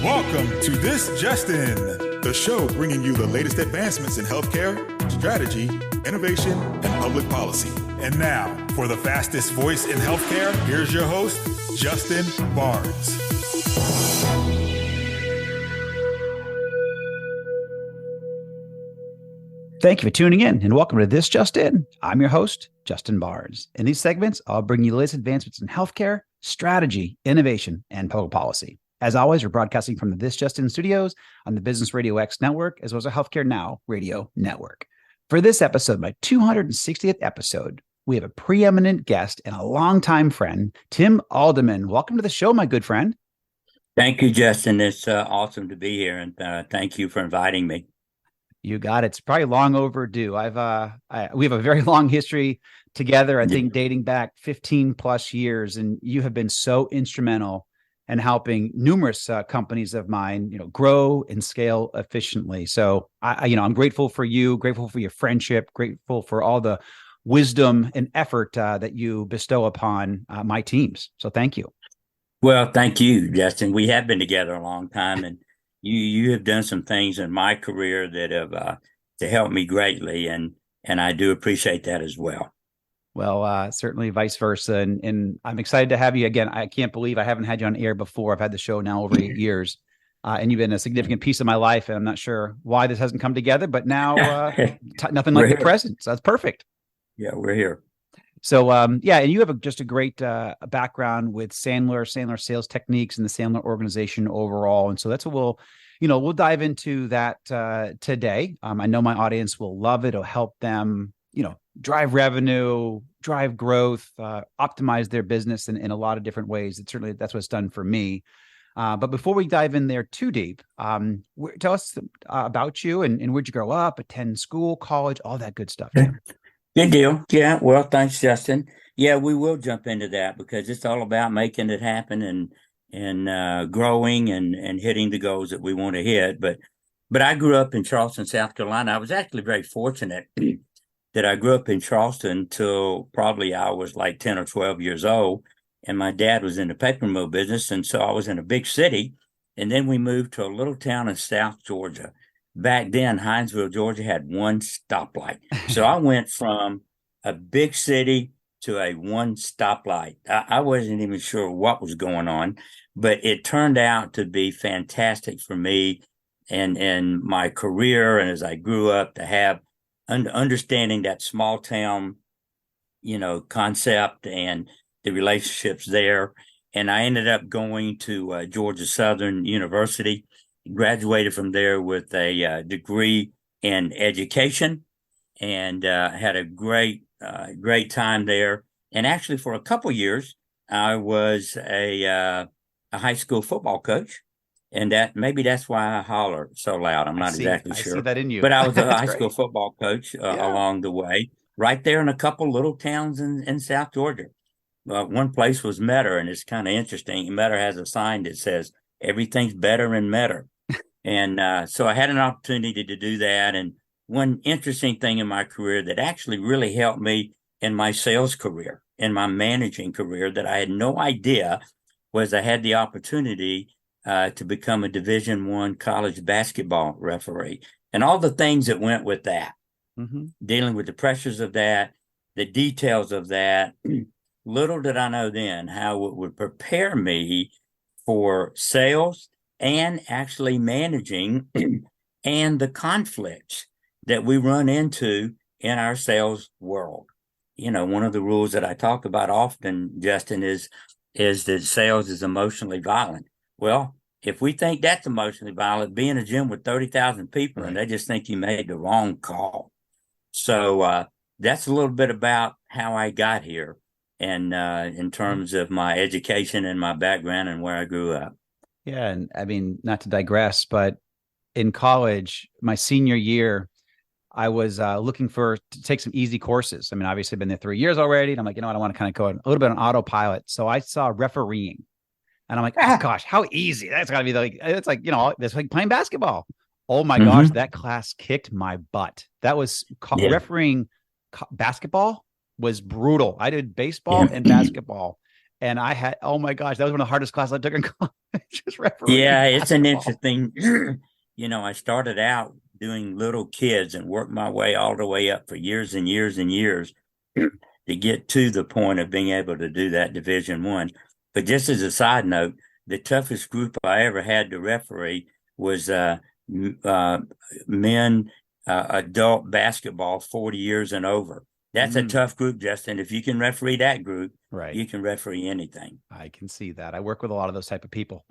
Welcome to This Just In, the show bringing you the latest advancements in healthcare, strategy, innovation, and public policy. And now, for the fastest voice in healthcare, here's your host, Justin Barnes. Thank you for tuning in and welcome to This Just In. I'm your host, Justin Barnes. In these segments, I'll bring you the latest advancements in healthcare, strategy, innovation, and public policy. As always, we're broadcasting from the This Just In studios on the Business Radio X network, as well as our Healthcare Now radio network. For this episode, my 260th episode, we have a preeminent guest and a longtime friend, Tim Alderman. Welcome to the show, my good friend. Thank you, Justin. It's awesome to be here, and thank you for inviting me. You got it. It's probably long overdue. We have a very long history together, I think dating back 15 plus years, and you have been so instrumental in helping numerous companies of mine, grow and scale efficiently. So I'm grateful for you, grateful for your friendship, grateful for all the wisdom and effort that you bestow upon my teams. So thank you. Well, thank you, Justin. We have been together a long time, and you have done some things in my career that have to help me greatly, and I do appreciate that as well. Well, certainly vice versa. And I'm excited to have you again. I can't believe I haven't had you on air before. I've had the show now over 8 years, and you've been a significant piece of my life. And I'm not sure why this hasn't come together, but now nothing like the present. So that's perfect. Yeah, we're here. So, and you have just a great background with Sandler sales techniques and the Sandler organization overall. And so that's what we'll dive into that today. I know my audience will love it. It'll help them, drive revenue, drive growth, optimize their business in a lot of different ways. That's what it's done for me. But before we dive in there too deep, tell us about you and where'd you grow up, attend school, college, all that good stuff. Good deal. Yeah. Well, thanks, Justin. Yeah, we will jump into that because it's all about making it happen and growing and hitting the goals that we want to hit. But I grew up in Charleston, South Carolina. I was actually very fortunate that I grew up in Charleston till probably I was like 10 or 12 years old. And my dad was in the paper mill business. And so I was in a big city. And then we moved to a little town in South Georgia. Back then, Hinesville, Georgia had one stoplight. So I went from a big city to a one stoplight. I wasn't even sure what was going on, but it turned out to be fantastic for me and my career. And as I grew up to have understanding that small town, concept and the relationships there. And I ended up going to Georgia Southern University, graduated from there with a degree in education, and had a great time there. And actually, for a couple of years, I was a high school football coach. And that's why I holler so loud. I'm not exactly sure. I see that in you. But I was a high school football coach along the way, right there in a couple little towns in South Georgia. One place was Metter, and it's kind of interesting. Metter has a sign that says, everything's better in Metter. And so I had an opportunity to do that. And one interesting thing in my career that actually really helped me in my sales career, in my managing career, that I had no idea was I had the opportunity to become a Division I college basketball referee, and all the things that went with that, dealing with the pressures of that, the details of that. Little did I know then how it would prepare me for sales and actually managing and the conflicts that we run into in our sales world. One of the rules that I talk about often, Justin, is that sales is emotionally violent. Well, if we think that's emotionally violent, be in a gym with 30,000 people and they just think you made the wrong call. So that's a little bit about how I got here and in terms of my education and my background and where I grew up. Yeah. And I mean, not to digress, but in college, my senior year, I was looking to take some easy courses. I mean, obviously I've been there 3 years already. And I'm like, I want to kind of go a little bit on autopilot. So I saw refereeing. And I'm like, oh gosh, how easy. That's got to be it's like, it's like playing basketball. Oh my gosh, that class kicked my butt. That was refereeing basketball was brutal. I did baseball and basketball. And I had, oh my gosh, that was one of the hardest classes I took in college. Just refereeing Yeah, it's an basketball. interesting, I started out doing little kids and worked my way all the way up for years and years and years to get to the point of being able to do that Division 1. But just as a side note, the toughest group I ever had to referee was men adult basketball 40 years and over. That's a tough group, Justin. If you can referee that group, Right. you can referee anything. I can see that. I work with a lot of those type of people.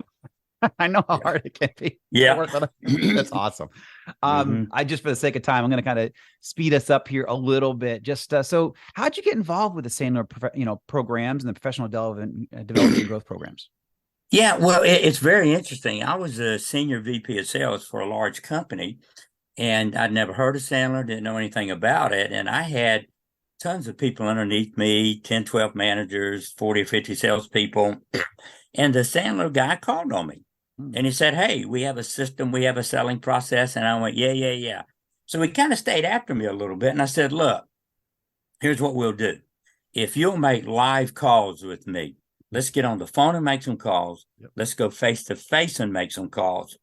I know how hard it can be. Yeah. That's awesome. I just, for the sake of time, I'm going to kind of speed us up here a little bit. Just so how'd you get involved with the Sandler, programs and the professional development and growth programs? Yeah, well, it's very interesting. I was a senior VP of sales for a large company, and I'd never heard of Sandler, didn't know anything about it. And I had tons of people underneath me, 10, 12 managers, 40 or 50 salespeople. And the Sandler guy called on me. And he said, hey, we have a system, we have a selling process. And I went, yeah. So he kind of stayed after me a little bit. And I said, look, here's what we'll do. If you'll make live calls with me, let's get on the phone and make some calls. Yep. Let's go face to face and make some calls.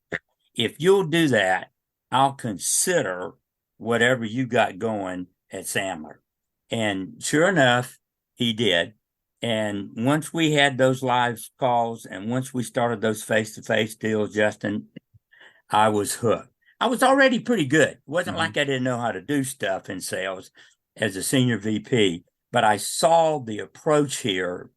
If you'll do that, I'll consider whatever you got going at Sandler. And sure enough, he did. And once we had those live calls and once we started those face-to-face deals, Justin, I was hooked. I was already pretty good. It wasn't like I didn't know how to do stuff in sales as a senior VP, but I saw the approach here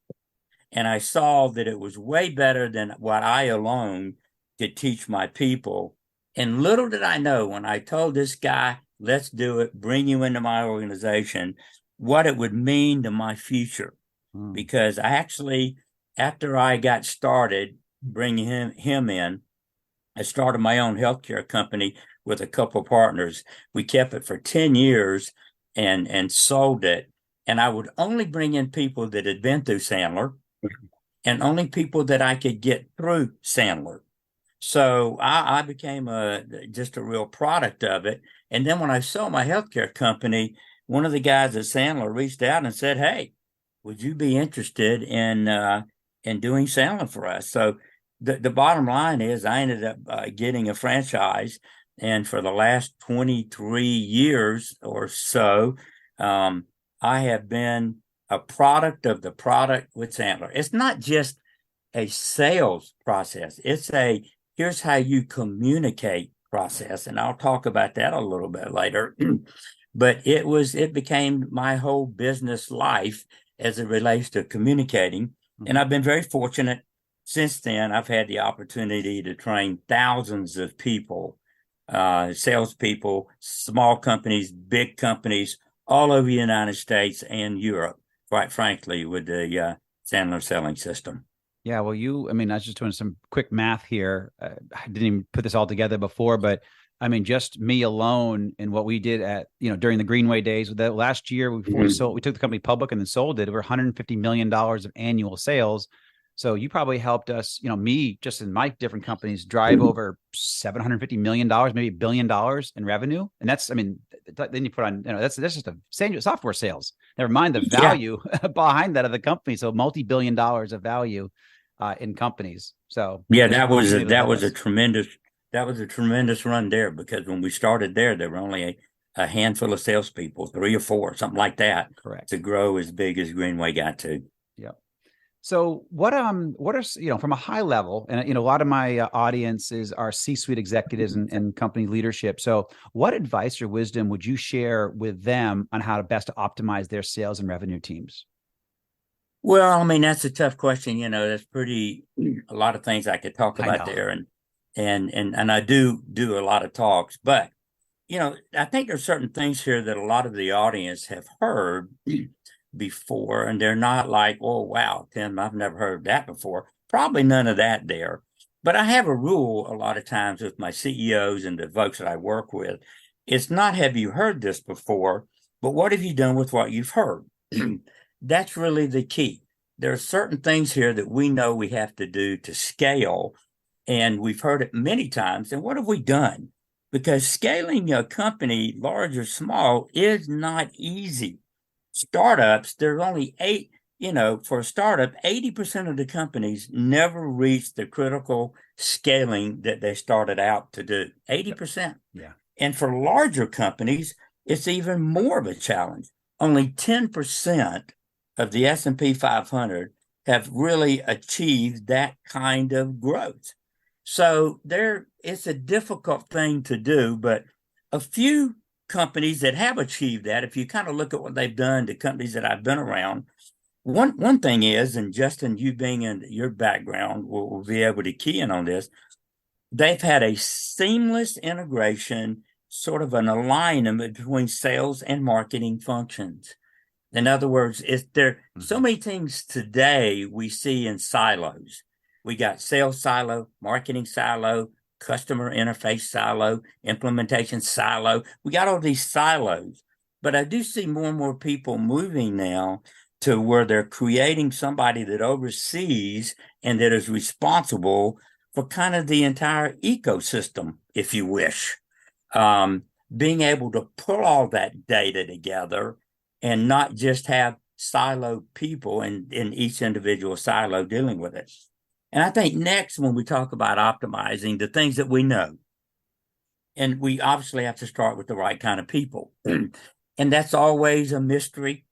and I saw that it was way better than what I alone could teach my people. And little did I know when I told this guy, let's do it, bring you into my organization, what it would mean to my future. Because I actually, after I got started bringing him in, I started my own healthcare company with a couple of partners. We kept it for 10 years and sold it. And I would only bring in people that had been through Sandler and only people that I could get through Sandler. So I became just a real product of it. And then when I sold my healthcare company, one of the guys at Sandler reached out and said, hey, would you be interested in doing Sandler for us? So the bottom line is I ended up getting a franchise. And for the last 23 years or so, I have been a product of the product with Sandler. It's not just a sales process. It's here's how you communicate process. And I'll talk about that a little bit later. But it became my whole business life as it relates to communicating. And I've been very fortunate since then. I've had the opportunity to train thousands of people, salespeople, small companies, big companies, all over the United States and Europe, quite frankly, with the Sandler selling system. Yeah, well, I mean, I was just doing some quick math here. I didn't even put this all together before, but I mean, just me alone and what we did at, during the Greenway days. That last year, before we took the company public and then sold it, over $150 million of annual sales. So you probably helped us, me just in my different companies drive over $750 million, maybe $1 billion in revenue. And that's, I mean, then you put on, that's just a software sales. Never mind the value behind that of the company. So multi-billion dollars of value in companies. So yeah, that was a tremendous run there, because when we started there were only a handful of salespeople, 3 or 4, something like that. Correct. To grow as big as Greenway got to. Yep. So what are, from a high level, and, a lot of my audience are C-suite executives and company leadership. So what advice or wisdom would you share with them on how to best optimize their sales and revenue teams? Well, I mean, that's a tough question. That's a lot of things I could talk about there. And I do a lot of talks, but, I think there's certain things here that a lot of the audience have heard before, and they're not like, oh, wow, Tim, I've never heard that before. Probably none of that there. But I have a rule a lot of times with my CEOs and the folks that I work with. It's not, have you heard this before, but what have you done with what you've heard? That's really the key. There are certain things here that we know we have to do to scale, and we've heard it many times. And what have we done? Because scaling a company, large or small, is not easy. Startups, there's only for a startup, 80% of the companies never reach the critical scaling that they started out to do. 80%. Yeah. And for larger companies, it's even more of a challenge. Only 10% of the S&P 500 have really achieved that kind of growth. So it's a difficult thing to do, but a few companies that have achieved that, if you kind of look at what they've done, the companies that I've been around, one thing is, and Justin, you being in your background will be able to key in on this, they've had a seamless integration, sort of an alignment between sales and marketing functions. In other words, there so many things today we see in silos. We got sales silo, marketing silo, customer interface silo, implementation silo. We got all these silos, but I do see more and more people moving now to where they're creating somebody that oversees and that is responsible for kind of the entire ecosystem, if you wish. Being able to pull all that data together and not just have siloed people in each individual silo dealing with it. And I think next, when we talk about optimizing the things that we know, and we obviously have to start with the right kind of people. And that's always a mystery.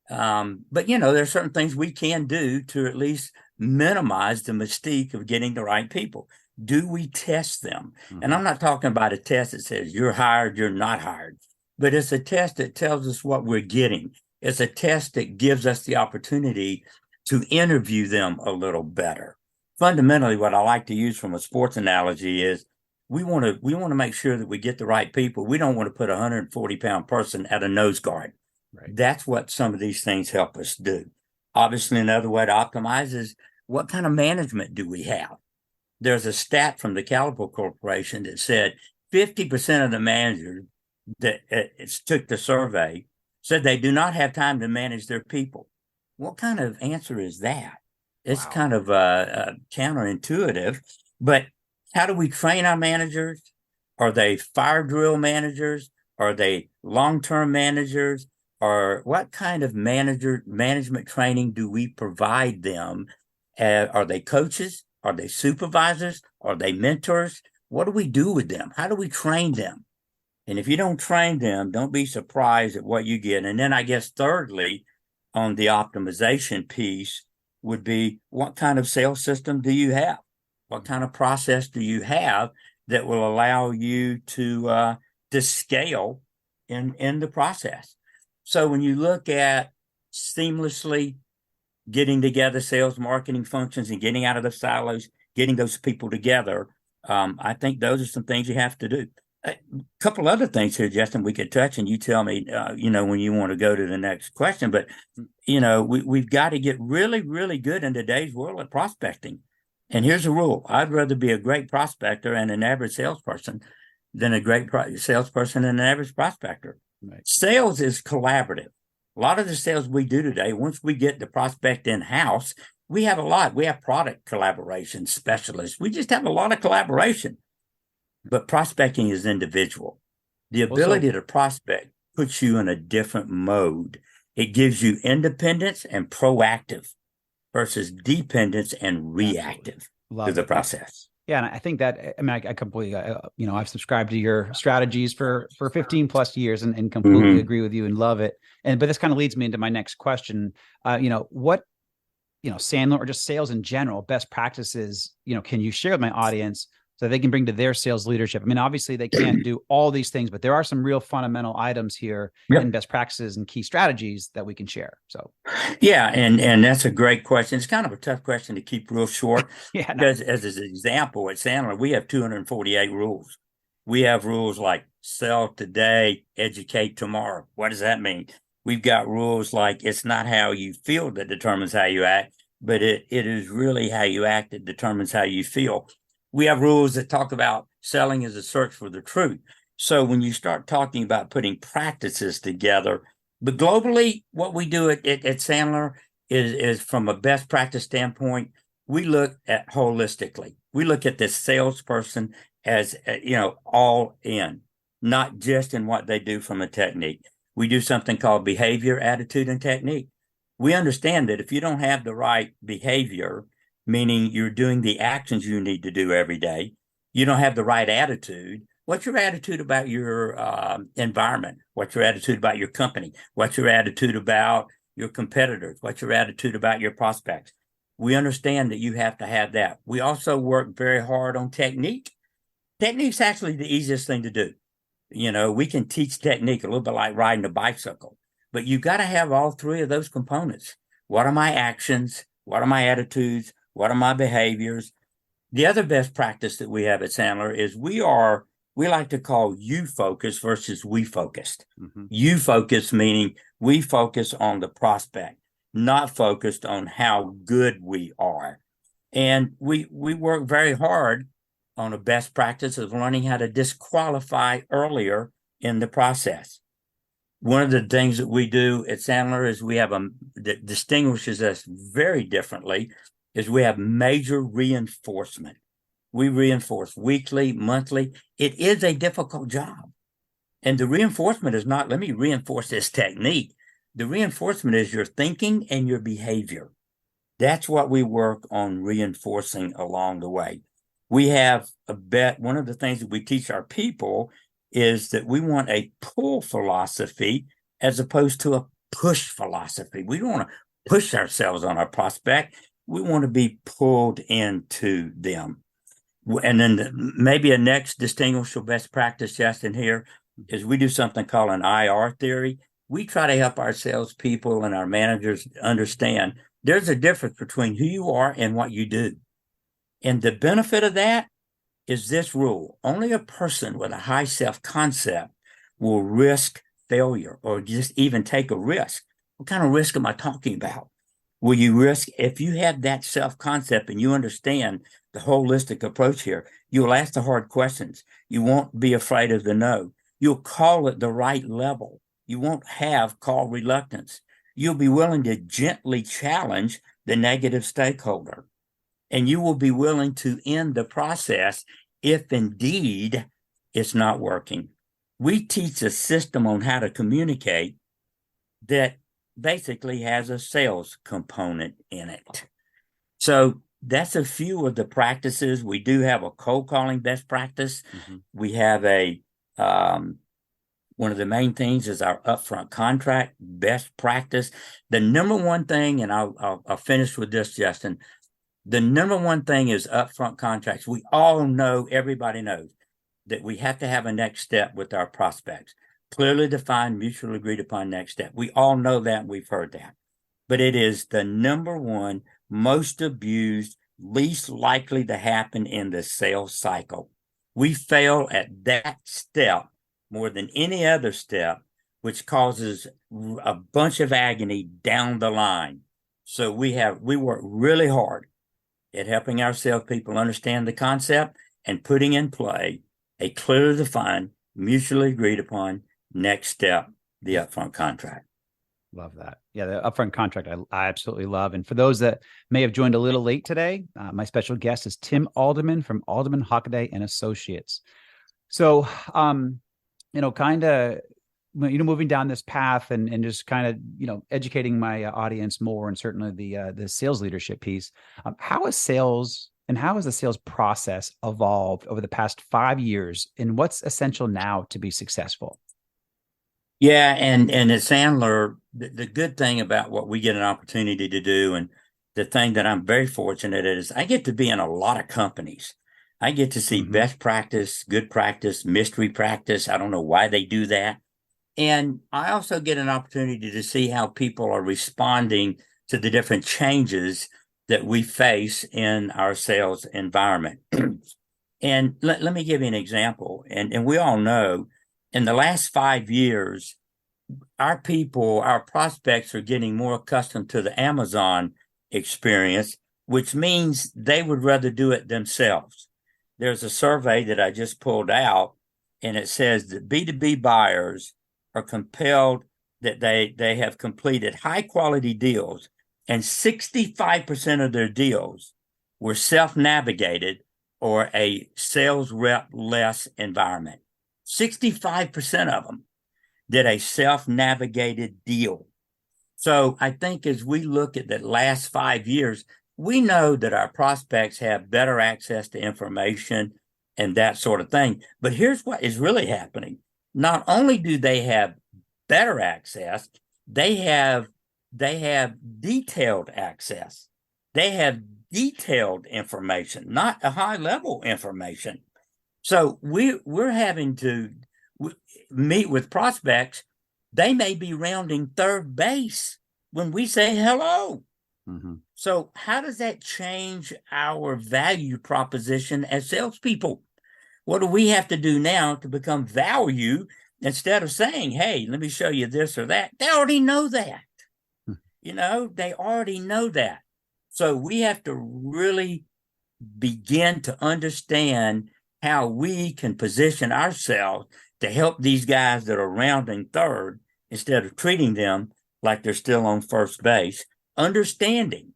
But, there's certain things we can do to at least minimize the mystique of getting the right people. Do we test them? Mm-hmm. And I'm not talking about a test that says you're hired, you're not hired, but it's a test that tells us what we're getting. It's a test that gives us the opportunity to interview them a little better. Fundamentally, what I like to use from a sports analogy is we want to make sure that we get the right people. We don't want to put a 140-pound person at a nose guard. Right. That's what some of these things help us do. Obviously, another way to optimize is what kind of management do we have? There's a stat from the Caliber Corporation that said 50% of the managers that took the survey said they do not have time to manage their people. What kind of answer is that? It's kind of counterintuitive, but how do we train our managers? Are they fire drill managers? Are they long-term managers? Or what kind of management training do we provide them? Are they coaches? Are they supervisors? Are they mentors? What do we do with them? How do we train them? And if you don't train them, don't be surprised at what you get. And then I guess thirdly, on the optimization piece would be, what kind of sales system do you have? What kind of process do you have that will allow you to scale in the process? So when you look at seamlessly getting together sales, marketing functions, and getting out of the silos, getting those people together, I think those are some things you have to do. A couple other things here, Justin, we could touch, and you tell me, when you want to go to the next question. But, we've got to get really, really good in today's world at prospecting. And here's a rule. I'd rather be a great prospector and an average salesperson than a great salesperson and an average prospector. Right. Sales is collaborative. A lot of the sales we do today, once we get the prospect in-house, we have a lot. We have product collaboration specialists. We just have a lot of collaboration. But prospecting is individual. The ability to prospect puts you in a different mode. It gives you independence and proactive versus dependence and reactive to the process. Yeah, and I think that, I completely, I've subscribed to your strategies for 15 plus years and completely agree with you and love it. But this kind of leads me into my next question. What, Sandler or just sales in general, best practices, can you share with my audience so they can bring to their sales leadership? Obviously they can't do all these things, but there are some real fundamental items here and best practices and key strategies that we can share. So, yeah. And that's a great question. It's kind of a tough question to keep real short. Because as an example, at Sandler, we have 248 rules. We have rules like sell today, educate tomorrow. What does that mean? We've got rules like it's not how you feel that determines how you act, but it is really how you act that determines how you feel. We have rules that talk about selling as a search for the truth. So when you start talking about putting practices together, but globally, what we do at Sandler is from a best practice standpoint, we look at holistically. We look at this salesperson as, all in, not just in what they do from a technique. We do something called behavior, attitude, and technique. We understand that if you don't have the right behavior, meaning you're doing the actions you need to do every day, you don't have the right attitude. What's your attitude about your environment? What's your attitude about your company? What's your attitude about your competitors? What's your attitude about your prospects? We understand that you have to have that. We also work very hard on technique. Technique's actually the easiest thing to do. We can teach technique a little bit like riding a bicycle, but you got to have all three of those components. What are my actions? What are my attitudes? What are my behaviors? The other best practice that we have at Sandler is we like to call you focused versus we focused. Mm-hmm. You focused meaning we focus on the prospect, not focused on how good we are. And we work very hard on a best practice of learning how to disqualify earlier in the process. One of the things that we do at Sandler is we have that distinguishes us very differently is we have major reinforcement. We reinforce weekly, monthly. It is a difficult job. And the reinforcement is not, let me reinforce this technique. The reinforcement is your thinking and your behavior. That's what we work on reinforcing along the way. We have one of the things that we teach our people is that we want a pull philosophy as opposed to a push philosophy. We don't want to push ourselves on our prospect. We want to be pulled into them. And then maybe a next distinguishable best practice, Justin, here is we do something called an IR theory. We try to help our salespeople and our managers understand there's a difference between who you are and what you do. And the benefit of that is this rule. Only a person with a high self-concept will risk failure or just even take a risk. What kind of risk am I talking about? Will you risk, if you have that self-concept and you understand the holistic approach here, you'll ask the hard questions. You won't be afraid of the no. You'll call at the right level. You won't have call reluctance. You'll be willing to gently challenge the negative stakeholder. And you will be willing to end the process if indeed it's not working. We teach a system on how to communicate that basically has a sales component in it. So that's a few of the practices. We do have a cold calling best practice. Mm-hmm. We have one of the main things is our upfront contract best practice. The number one thing, and I'll finish with this, Justin. The number one thing is upfront contracts. We all know, everybody knows, that we have to have a next step with our prospects. Clearly defined, mutually agreed upon next step. We all know that, and we've heard that. But it is the number one most abused, least likely to happen in the sales cycle. We fail at that step more than any other step, which causes a bunch of agony down the line. So we work really hard at helping our salespeople understand the concept and putting in play a clearly defined, mutually agreed upon next step, the upfront contract. Love that. Yeah, the upfront contract I absolutely love. And for those that may have joined a little late today, my special guest is Tim Alderman from Alderman, Hockaday and Associates. So, kind of, moving down this path and just kind of, educating my audience more, and certainly the sales leadership piece. How has the sales process evolved over the past 5 years, and what's essential now to be successful? Yeah, and at Sandler, the good thing about what we get an opportunity to do, and the thing that I'm very fortunate at, is I get to be in a lot of companies. I get to see best practice, good practice, mystery practice. I don't know why they do that. And I also get an opportunity to see how people are responding to the different changes that we face in our sales environment. And let me give you an example. And we all know in the last 5 years, our prospects are getting more accustomed to the Amazon experience, which means they would rather do it themselves. There's a survey that I just pulled out, and it says that B2B buyers are compelled that they have completed high quality deals, and 65% of their deals were self-navigated or a sales rep less environment. 65% of them did a self-navigated deal. So I think as we look at the last 5 years, we know that our prospects have better access to information and that sort of thing. But here's what is really happening. Not only do they have better access, they have detailed access. They have detailed information, not a high level information. So we're having to meet with prospects. They may be rounding third base when we say hello. Mm-hmm. So how does that change our value proposition as salespeople? What do we have to do now to become value instead of saying, hey, let me show you this or that? They already know that. They already know that. So we have to really begin to understand how we can position ourselves to help these guys that are rounding third instead of treating them like they're still on first base, understanding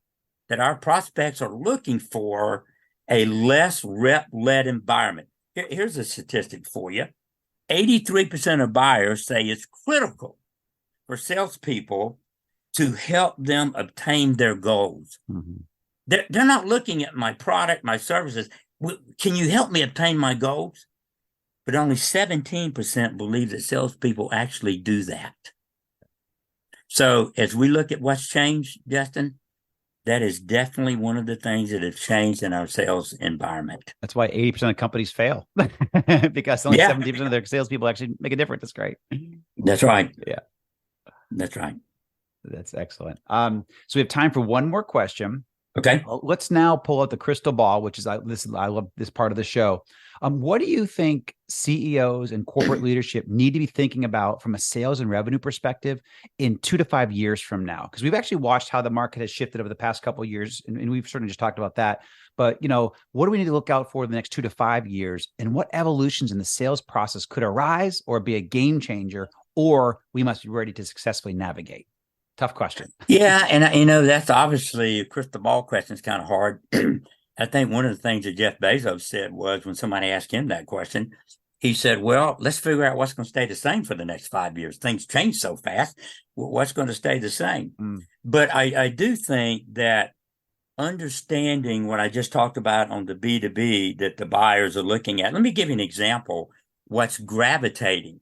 that our prospects are looking for a less rep-led environment. Here's a statistic for you. 83% of buyers say it's critical for salespeople to help them obtain their goals. Mm-hmm. They're not looking at my product, my services. Can you help me obtain my goals? But only 17% believe that salespeople actually do that. So as we look at what's changed, Justin, that is definitely one of the things that have changed in our sales environment. That's why 80% of companies fail because only 17% of their salespeople actually make a difference. That's great. That's right. Yeah. That's right. That's excellent. So we have time for one more question. Okay. Let's now pull out the crystal ball, which is I love this part of the show. What do you think CEOs and corporate leadership need to be thinking about from a sales and revenue perspective in 2 to 5 years from now? Because we've actually watched how the market has shifted over the past couple of years, and we've certainly just talked about that. But what do we need to look out for in the next 2 to 5 years, and what evolutions in the sales process could arise or be a game changer, or we must be ready to successfully navigate? Tough question. Yeah, and that's obviously a crystal ball question. It's kind of hard. I think one of the things that Jeff Bezos said was when somebody asked him that question, he said, well, let's figure out what's going to stay the same for the next 5 years. Things change so fast. What's going to stay the same? But I do think that understanding what I just talked about on the B2B that the buyers are looking at. Let me give you an example. What's gravitating.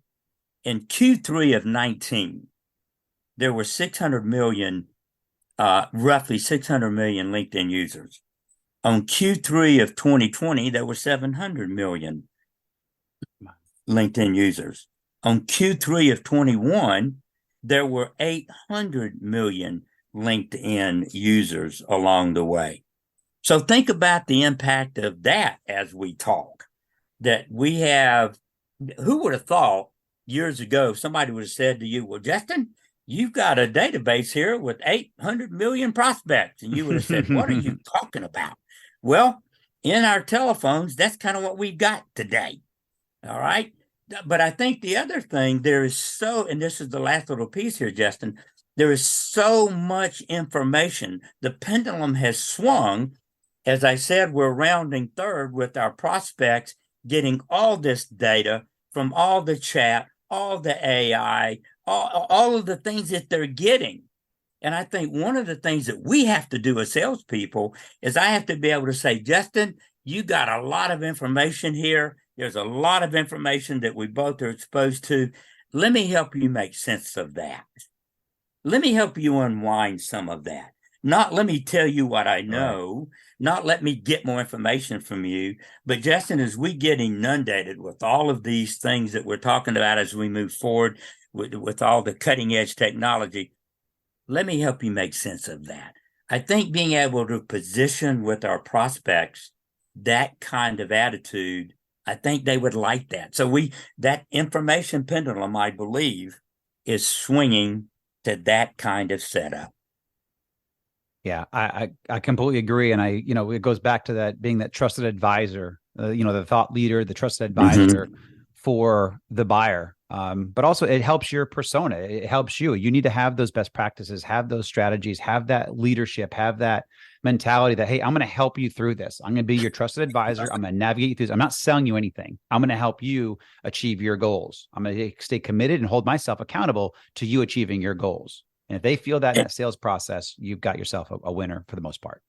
In Q3 of 19, there were 600 million, roughly 600 million LinkedIn users. On Q3 of 2020, there were 700 million LinkedIn users. On Q3 of 21, there were 800 million LinkedIn users along the way. So think about the impact of that as we talk. That we have, who would have thought years ago, somebody would have said to you, well, Justin, you've got a database here with 800 million prospects. And you would have said, what are you talking about? Well, in our telephones, that's kind of what we've got today. All right. But I think the other thing, there is and this is the last little piece here, Justin, there is so much information. The pendulum has swung. As I said, we're rounding third with our prospects, getting all this data from all the chat, all the AI, all of the things that they're getting. And I think one of the things that we have to do as salespeople is I have to be able to say, Justin, you got a lot of information here. There's a lot of information that we both are exposed to. Let me help you make sense of that. Let me help you unwind some of that. Not let me tell you what I know, not let me get more information from you. But Justin, as we get inundated with all of these things that we're talking about as we move forward with all the cutting edge technology, let me help you make sense of that. I think being able to position with our prospects that kind of attitude, I think they would like that. So that information pendulum, I believe, is swinging to that kind of setup. Yeah, I completely agree. And it goes back to that being that trusted advisor, the thought leader, the trusted advisor for the buyer. But also it helps your persona. It helps you. You need to have those best practices, have those strategies, have that leadership, have that mentality that, hey, I'm going to help you through this. I'm going to be your trusted advisor. I'm going to navigate you through this. I'm not selling you anything. I'm going to help you achieve your goals. I'm going to stay committed and hold myself accountable to you achieving your goals. And if they feel that in that sales process, you've got yourself a winner for the most part.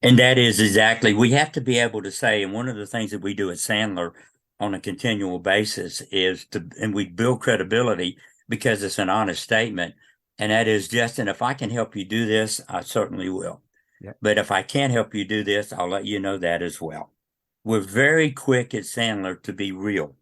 And that is exactly, we have to be able to say, and one of the things that we do at Sandler on a continual basis and we build credibility because it's an honest statement. And that is, Justin, if I can help you do this, I certainly will. Yep. But if I can't help you do this, I'll let you know that as well. We're very quick at Sandler to be real.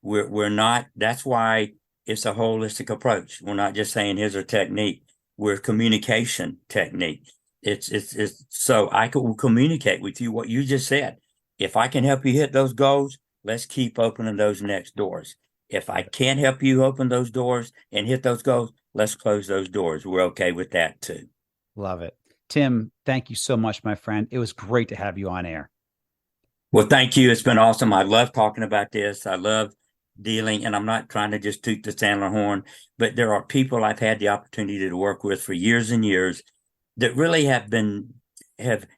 We're not, that's why it's a holistic approach. We're not just saying here's a technique. We're a communication technique. It's so I will communicate with you what you just said. If I can help you hit those goals, let's keep opening those next doors. If I can't help you open those doors and hit those goals, let's close those doors. We're okay with that too. Love it. Tim, thank you so much, my friend. It was great to have you on air. Well, thank you. It's been awesome. I love talking about this. I love dealing, and I'm not trying to just toot the Sandler horn, but there are people I've had the opportunity to work with for years and years that really have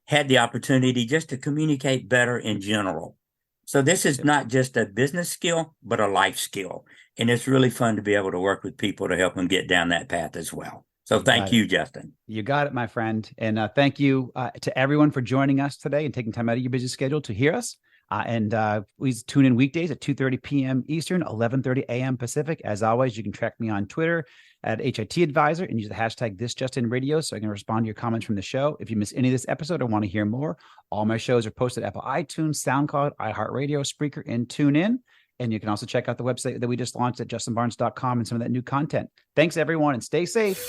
had the opportunity just to communicate better in general. So this is not just a business skill, but a life skill. And it's really fun to be able to work with people to help them get down that path as well. So thank you, Justin. You got it, my friend. And thank you to everyone for joining us today and taking time out of your busy schedule to hear us. And please tune in weekdays at 2:30 p.m. Eastern, 11:30 a.m. Pacific. As always, you can track me on Twitter at HIT Advisor and use the hashtag ThisJustinRadio so I can respond to your comments from the show. If you miss any of this episode or want to hear more, all my shows are posted at Apple iTunes, SoundCloud, iHeartRadio, Spreaker, and TuneIn. And you can also check out the website that we just launched at justinbarnes.com and some of that new content. Thanks, everyone, and stay safe.